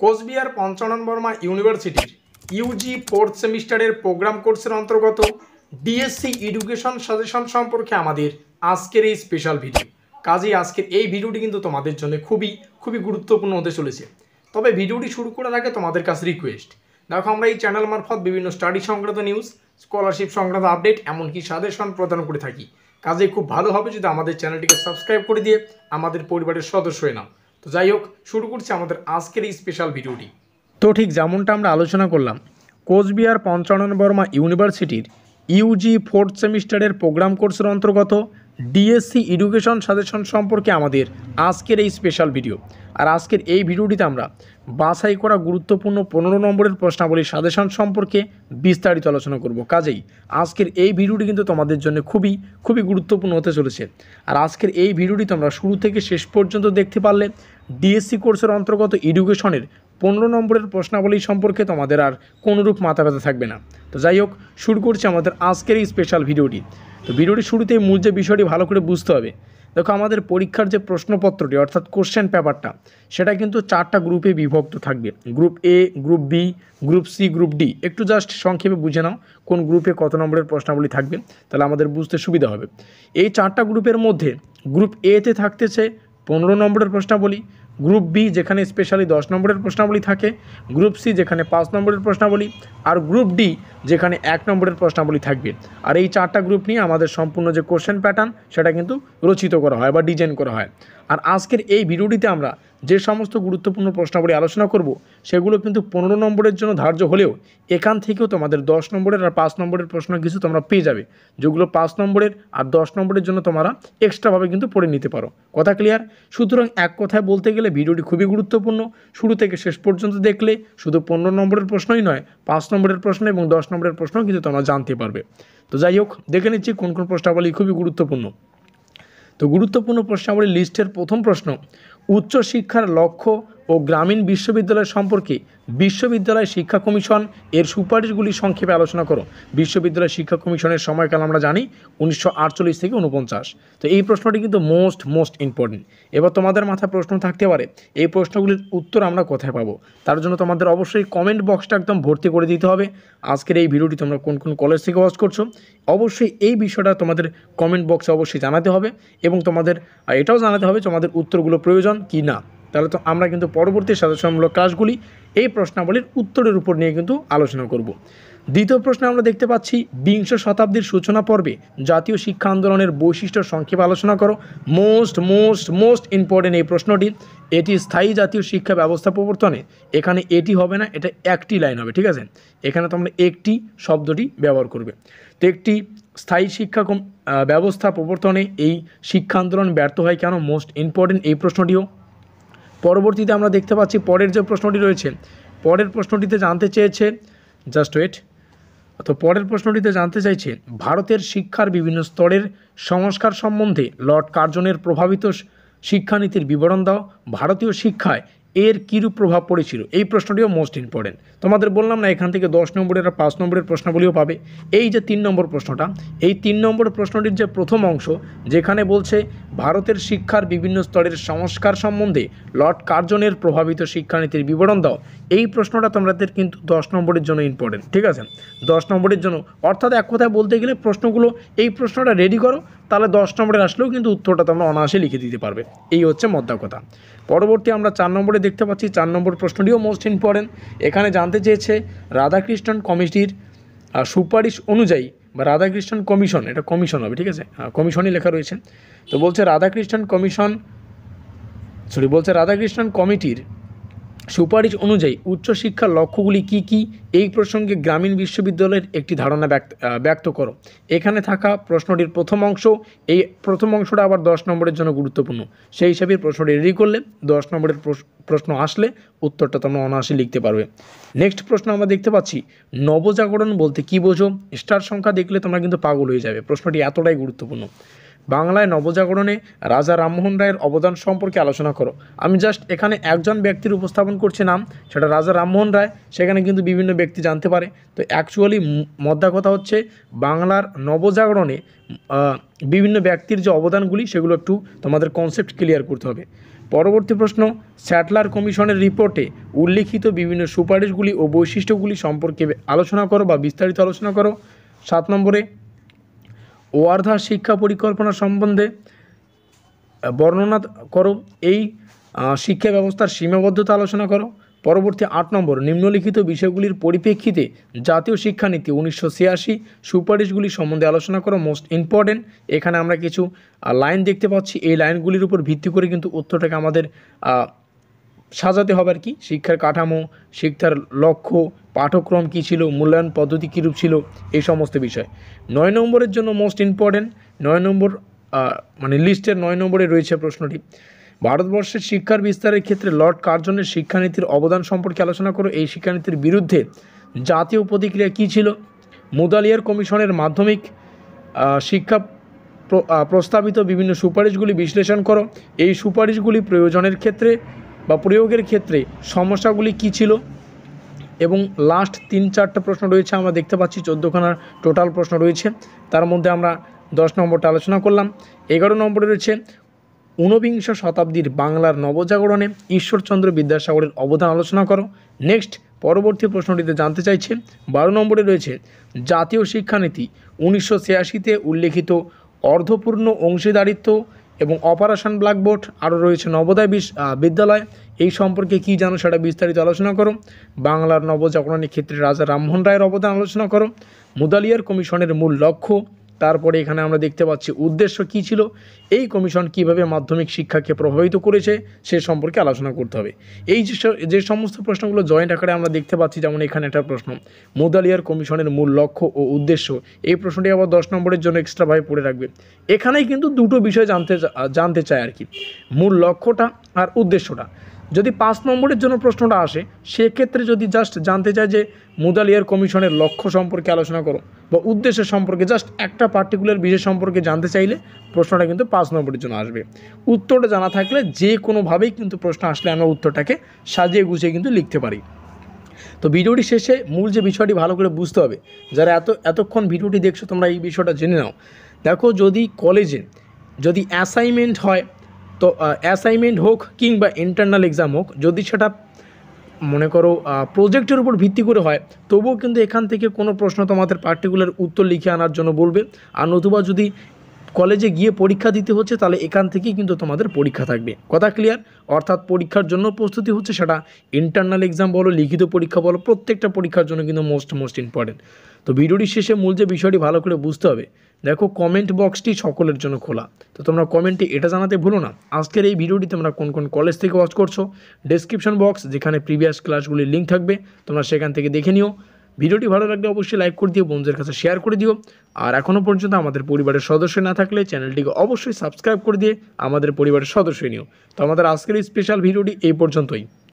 কোচবিহার পঞ্চানন বর্মা ইউনিভার্সিটির Yuji fourth সেমিস্টারের programme কোর্সের অন্তর্গত ডিএসসি এডুকেশন সাজেশন সম্পর্কে আমাদের আজকের এই স্পেশাল ভিডিও। কাজেই আজকের এই ভিডিওটি কিন্তু তোমাদের জন্য খুবই গুরুত্বপূর্ণ হতে চলেছে। তবে ভিডিওটি শুরু করার আগে তোমাদের কাছে রিকোয়েস্ট, দেখো আমরা এই চ্যানেল মারফত বিভিন্ন স্টাডি সংক্রান্ত নিউজ, স্কলারশিপ সংক্রান্ত আপডেট, এমনকি সাজেশন প্রদান করে থাকি। কাজেই খুব ভালো হবে যদি আমাদের চ্যানেলটিকে সাবস্ক্রাইব করে দিয়ে আমাদের পরিবারের সদস্য হয়ে নাও। তো যাই হোক, শুরু করছি আমাদের আজকের এই স্পেশাল ভিডিওটি। তো ঠিক যেমনটা আমরা আলোচনা করলাম, কোচবিহার পঞ্চানন বর্মা ইউনিভার্সিটির ইউজি ফোর্থ সেমিস্টারের প্রোগ্রাম কোর্সের অন্তর্গত ডিএসসি এডুকেশন সাজেশন সম্পর্কে আমাদের আজকের এই স্পেশাল ভিডিও। আর আজকের এই ভিডিওটিতে আমরা বাছাই করা গুরুত্বপূর্ণ 15 নম্বরের প্রশ্নাবলী সাজেশন সম্পর্কে বিস্তারিত আলোচনা করব। কাজেই আজকের এই ভিডিওটি কিন্তু তোমাদের জন্য খুবই গুরুত্বপূর্ণ হতে চলেছে। আর আজকের এই ভিডিওটি তোমরা শুরু থেকে শেষ পর্যন্ত দেখতে পারলে ডিএসসি কোর্সের অন্তর্গত এডুকেশনের 15 নম্বরের প্রশ্নাবলী সম্পর্কে তোমাদের আর কোনোরূপ মাথা ব্যথা থাকবে না। তো যাই হোক, শুরু করছি আমাদের আজকের এই স্পেশাল ভিডিওটি। তো ভিডিওটি শুরুতেই মূল যে বিষয়টি ভালো করে বুঝতে হবে। দেখো, আমাদের পরীক্ষার যে প্রশ্নপত্রটি অর্থাৎ কোশ্চেন পেপারটা, সেটা কিন্তু 4টা গ্রুপে বিভক্ত থাকবে। Group A, group B, group C, group D. একটু জাস্ট সংক্ষেপে বুঝে নাও কোন গ্রুপে কত নম্বরের প্রশ্নাবলী থাকবে, তাহলে আমাদের বুঝতে সুবিধা হবে। এই 4টা গ্রুপের মধ্যে গ্রুপ এতে থাকতেছে 15 নম্বরের প্রশ্নাবলী, গ্রুপ বি যেখানে স্পেশালি 10 নম্বরের প্রশ্নাবলী থাকে, গ্রুপ সি যেখানে 5 নম্বরের প্রশ্নাবলী, আর গ্রুপ ডি যেখানে 1 নম্বরের প্রশ্নাবলী থাকবে। আর এই 4টা গ্রুপ নিয়ে আমাদের সম্পূর্ণ যে কোশ্চেন প্যাটার্ন সেটা কিন্তু রচিত করা হয় বা ডিজাইন করা হয়। আর আজকের এই ভিডিওটিতে আমরা যে সমস্ত গুরুত্বপূর্ণ প্রশ্নাবলী আলোচনা করব সেগুলো কিন্তু 15 নম্বরের জন্য ধার্য হলেও এখান থেকেও তোমাদের 10 নম্বরের আর 5 নম্বরের প্রশ্ন কিছু তোমরা পেয়ে যাবে, যেগুলো 5 নম্বরের আর 10 নম্বরের জন্য তোমরা এক্সট্রাভাবে কিন্তু পড়ে নিতে পারো। কথা ক্লিয়ার? সুতরাং এক কথায় বলতে গেলে ভিডিওটি খুবই গুরুত্বপূর্ণ। শুরু থেকে শেষ পর্যন্ত দেখলে শুধু 15 নম্বরের প্রশ্নই নয়, 5 নম্বরের প্রশ্ন এবং 10 নম্বরের প্রশ্ন কিন্তু তোমরা জানতে পারবে। তো যাই হোক, দেখে নিচ্ছি কোন কোন প্রশ্নাবলী খুবই গুরুত্বপূর্ণ। তো গুরুত্বপূর্ণ প্রশ্নাবলীর লিস্টের প্রথম প্রশ্ন, উচ্চশিক্ষার লক্ষ্য ও গ্রামীণ বিশ্ববিদ্যালয় সম্পর্কে বিশ্ববিদ্যালয় শিক্ষা কমিশন এর সুপারিশগুলি সংক্ষেপে আলোচনা করো। বিশ্ববিদ্যালয় শিক্ষা কমিশনের সময়কাল আমরা জানি 1948 থেকে 49। তো এই প্রশ্নটি কিন্তু মোস্ট ইম্পর্টেন্ট। এবার তোমাদের মাথায় প্রশ্ন থাকতে পারে, এই প্রশ্নগুলির উত্তর আমরা কোথায় পাবো? তার জন্য তোমাদের অবশ্যই কমেন্ট বক্সটা একদম ভর্তি করে দিতে হবে। আজকের এই ভিডিওটি তোমরা কোন কোন কলেজ থেকে ওয়াচ করছো, অবশ্যই এই বিষয়টা তোমাদের কমেন্ট বক্সে অবশ্যই জানাতে হবে এবং তোমাদের এটাও জানাতে হবে তোমাদের উত্তরগুলো প্রয়োজন কি না। তাহলে তো আমরা কিন্তু পরবর্তী সাজেশনমূলক ক্লাসগুলি এই প্রশ্নাবলীর উত্তরের উপর নিয়ে কিন্তু আলোচনা করব। দ্বিতীয় প্রশ্নে আমরা দেখতে পাচ্ছি, বিংশ শতাব্দীর সূচনা পর্বে জাতীয় শিক্ষা আন্দোলনের বৈশিষ্ট্য সংক্ষেপে আলোচনা করো। মোস্ট ইম্পর্টেন্ট এই প্রশ্নটি। এটি স্থায়ী জাতীয় শিক্ষা ব্যবস্থা প্রবর্তনে, এখানে এটি হবে না, এটা একটি লাইন হবে, ঠিক আছে? এখানে তোমরা একটি শব্দটি ব্যবহার করবে। তো একটি স্থায়ী শিক্ষা ব্যবস্থা প্রবর্তনে এই শিক্ষা আন্দোলন ব্যর্থ হয় কেন? মোস্ট ইম্পর্টেন্ট এই প্রশ্নটিও। পরবর্তীতে আমরা দেখতে পাচ্ছি পরের যে প্রশ্নটি রয়েছে, পরের প্রশ্নটিতে জানতে চেয়েছে, জাস্ট ওয়েট, তো পরের প্রশ্নটিতে জানতে চাইছে ভারতের শিক্ষার বিভিন্ন স্তরের সংস্কার সম্বন্ধে লর্ড কার্জনের প্রভাবিত শিক্ষানীতির বিবরণ দাও। ভারতীয় শিক্ষায় এর কীরূপ প্রভাব পড়েছিল? এই প্রশ্নটিও মোস্ট ইম্পর্টেন্ট। তোমাদের বললাম না, এখান থেকে 10 নম্বরের আর 5 নম্বরের প্রশ্নগুলিও পাবে। এই যে 3 নম্বর প্রশ্নটা, এই 3 নম্বর প্রশ্নটির যে প্রথম অংশ, যেখানে বলছে ভারতের শিক্ষার বিভিন্ন স্তরের সংস্কার সম্বন্ধে লর্ড কার্জনের প্রভাবিত শিক্ষানীতির বিবরণ দাও, এই প্রশ্নটা তোমাদের কিন্তু 10 নম্বরের জন্য ইম্পর্টেন্ট, ঠিক আছে? 10 নম্বরের জন্য, অর্থাৎ এক কথায় বলতে গেলে প্রশ্নগুলো, এই প্রশ্নটা রেডি করো, তাহলে 10 নম্বরের আসলেও কিন্তু উত্তরটা তোমরা অনায়াসে লিখে দিতে পারবে। এই হচ্ছে মোদ্দা কথা। পরবর্তী আমরা 4 নম্বরে দেখতে পাচ্ছি, 4 নম্বর প্রশ্নটিও মোস্ট ইম্পর্টেন্ট। এখানে জানতে চেয়েছে রাধাকৃষ্ণন কমিটির সুপারিশ অনুযায়ী, বা রাধাকৃষ্ণন কমিশন, এটা কমিশন হবে, ঠিক আছে? কমিশনই লেখা রয়েছে। তো বলছে রাধাকৃষ্ণন কমিটির সুপারিশ অনুযায়ী উচ্চশিক্ষার লক্ষ্যগুলি কি কি? এই প্রসঙ্গে গ্রামীণ বিশ্ববিদ্যালয়ের একটি ধারণা ব্যক্ত করো। এখানে থাকা প্রশ্নটির প্রথম অংশ, এই প্রথম অংশটা আবার 10 নম্বরের জন্য গুরুত্বপূর্ণ। সেই হিসাবে প্রশ্নটি রেডি করলে 10 নম্বরের প্রশ্ন আসলে উত্তরটা তোমরা অনায়াসে লিখতে পারবে। নেক্সট প্রশ্ন আমরা দেখতে পাচ্ছি, নবজাগরণ বলতে কি বোঝো? স্টার সংখ্যা দেখলে তোমরা কিন্তু পাগল হয়ে যাবে, প্রশ্নটি এতটাই গুরুত্বপূর্ণ। বাংলায় নবজাগরণে রাজা রামমোহন রায়ের অবদান সম্পর্কে আলোচনা করো। আমি জাস্ট এখানে একজন ব্যক্তির উপস্থাপন করছি নাম, সেটা রাজা রামমোহন রায়। সেখানে কিন্তু বিভিন্ন ব্যক্তি জানতে পারে। তো অ্যাকচুয়ালি মোদ্দা কথা হচ্ছে, বাংলার নবজাগরণে বিভিন্ন ব্যক্তির যে অবদানগুলি সেগুলো একটু তোমাদের কনসেপ্ট ক্লিয়ার করতে হবে। পরবর্তী প্রশ্ন, স্যাটলার কমিশনের রিপোর্টে উল্লিখিত বিভিন্ন সুপারিশগুলি ও বৈশিষ্ট্যগুলি সম্পর্কে আলোচনা করো বা বিস্তারিত আলোচনা করো। 7 নম্বরে, ওয়ার্ধা শিক্ষা পরিকল্পনা সম্বন্ধে বর্ণনা করো, এই শিক্ষা ব্যবস্থার সীমাবদ্ধতা আলোচনা করো। পরবর্তী 8 নম্বর, নিম্নলিখিত বিষয়গুলির পরিপ্রেক্ষিতে জাতীয় শিক্ষানীতি 1986 সুপারিশগুলি সম্বন্ধে আলোচনা করো। মোস্ট ইম্পর্টেন্ট, এখানে আমরা কিছু লাইন দেখতে পাচ্ছি, এই লাইনগুলির উপর ভিত্তি করে কিন্তু উত্তরটাকে আমাদের সাজাতে হবে আর কি। শিক্ষার কাঠামো, শিক্ষার লক্ষ্য, পাঠ্যক্রম কী ছিল, মূল্যায়ন পদ্ধতি কীরূপ ছিল, এই সমস্ত বিষয়। 9 নম্বরের জন্য মোস্ট ইম্পর্টেন্ট, 9 নম্বর মানে লিস্টের 9 নম্বরে রয়েছে প্রশ্নটি, ভারতবর্ষের শিক্ষার বিস্তারের ক্ষেত্রে লর্ড কার্জনের শিক্ষানীতির অবদান সম্পর্কে আলোচনা করো। এই শিক্ষানীতির বিরুদ্ধে জাতীয় প্রতিক্রিয়া কী ছিল? মুদালিয়ার কমিশনের মাধ্যমিক শিক্ষা প্রস্তাবিত বিভিন্ন সুপারিশগুলি বিশ্লেষণ করো। এই সুপারিশগুলি প্রয়োজনের ক্ষেত্রে বা প্রয়োগের ক্ষেত্রে সমস্যাগুলি কী ছিল? এবং লাস্ট 3-4টা প্রশ্ন রয়েছে, আমরা দেখতে পাচ্ছি 14খানার টোটাল প্রশ্ন রয়েছে, তার মধ্যে আমরা 10 নম্বরটা আলোচনা করলাম। 11 নম্বরে রয়েছে 19বিংশ শতাব্দীর বাংলার নবজাগরণে ঈশ্বরচন্দ্র বিদ্যাসাগরের অবদান আলোচনা করো। নেক্সট পরবর্তী প্রশ্নটিতে জানতে চাইছে 12 নম্বরে রয়েছে জাতীয় শিক্ষানীতি 1986-তে উল্লেখিত অর্ধপূর্ণ অংশীদারিত্ব এবং অপারেশন ব্ল্যাকবোর্ড, আরও রয়েছে নবোদয় বিদ্যালয়, এই সম্পর্কে কী জানো সেটা বিস্তারিত আলোচনা করো। বাংলার নবজাগরণের ক্ষেত্রে রাজা রামমোহন রায়ের অবদান আলোচনা করো। মুদালিয়ার কমিশনের মূল লক্ষ্য, তারপরে এখানে আমরা দেখতে পাচ্ছি উদ্দেশ্য কী ছিল, এই কমিশন কীভাবে মাধ্যমিক শিক্ষাকে প্রভাবিত করেছে সে সম্পর্কে আলোচনা করতে হবে। এই যে সমস্ত প্রশ্নগুলো জয়েন্ট আকারে আমরা দেখতে পাচ্ছি, যেমন এখানে একটা প্রশ্ন, মুদালিয়ার কমিশনের মূল লক্ষ্য ও উদ্দেশ্য, এই প্রশ্নটি আবার 10 নম্বরের জন্য এক্সট্রাভাবে পড়ে রাখবে। এখানেই কিন্তু দুটো বিষয় জানতে চায় আর কি, মূল লক্ষ্যটা আর উদ্দেশ্যটা। যদি 5 নম্বরের জন্য প্রশ্নটা আসে, সেক্ষেত্রে যদি জাস্ট জানতে চায় যে মুদালিয়ার কমিশনের লক্ষ্য সম্পর্কে আলোচনা করো বা উদ্দেশ্য সম্পর্কে, জাস্ট একটা পার্টিকুলার বিষয় সম্পর্কে জানতে চাইলে প্রশ্নটা কিন্তু 5 নম্বরের জন্য আসবে। উত্তরটা জানা থাকলে যে কোনোভাবেই কিন্তু প্রশ্ন আসলে আমরা উত্তরটাকে সাজিয়ে গুছিয়ে কিন্তু লিখতে পারি। তো ভিডিওটি শেষে মূল যে বিষয়টি ভালো করে বুঝতে হবে, যারা এতক্ষণ ভিডিওটি দেখছো তোমরা এই বিষয়টা জেনে নাও। দেখো, যদি কলেজে যদি অ্যাসাইনমেন্ট হয়, তো অ্যাসাইনমেন্ট হোক কিংবা ইন্টারনাল এক্সাম হোক, যদি সেটা মনে করো প্রজেক্টের উপর ভিত্তি করে হয়, তবুও কিন্তু এখান থেকে কোনো প্রশ্ন তোমাদের পার্টিকুলার উত্তর লিখে আনার জন্য বলবে। আর নতুবা যদি কলেজে গিয়ে পরীক্ষা দিতে হচ্ছে, তাহলে এখান থেকেই কিন্তু তোমাদের পরীক্ষা থাকবে। কথা ক্লিয়ার? অর্থাৎ পরীক্ষার জন্য প্রস্তুতি হচ্ছে, সেটা ইন্টারনাল এক্সাম বলো, লিখিত পরীক্ষা বলো, প্রত্যেকটা পরীক্ষার জন্য কিন্তু মোস্ট ইম্পর্টেন্ট। তো ভিডিওটির শেষে মূল যে বিষয়টি ভালো করে বুঝতে হবে, দেখো কমেন্ট বক্সটি সকলের জন্য খোলা, তো তোমরা কমেন্টে এটা জানাতে ভুলো না আজকের এই ভিডিওটি তোমরা কোন কোন কলেজ থেকে ওয়াচ করছো। ডেসক্রিপশন বক্স, যেখানে প্রিভিয়াস ক্লাসগুলির লিঙ্ক থাকবে, তোমরা সেখান থেকে দেখে নিও। ভিডিওটি ভালো লাগলে অবশ্যই লাইক করে দিও, বন্ধুদের কাছে শেয়ার করে দিও। আর এখনও পর্যন্ত আমাদের পরিবারের সদস্য না থাকলে চ্যানেলটিকে অবশ্যই সাবস্ক্রাইব করে দিয়ে আমাদের পরিবারের সদস্য নিও। তো আমাদের আজকের এই স্পেশাল ভিডিওটি এই পর্যন্তই।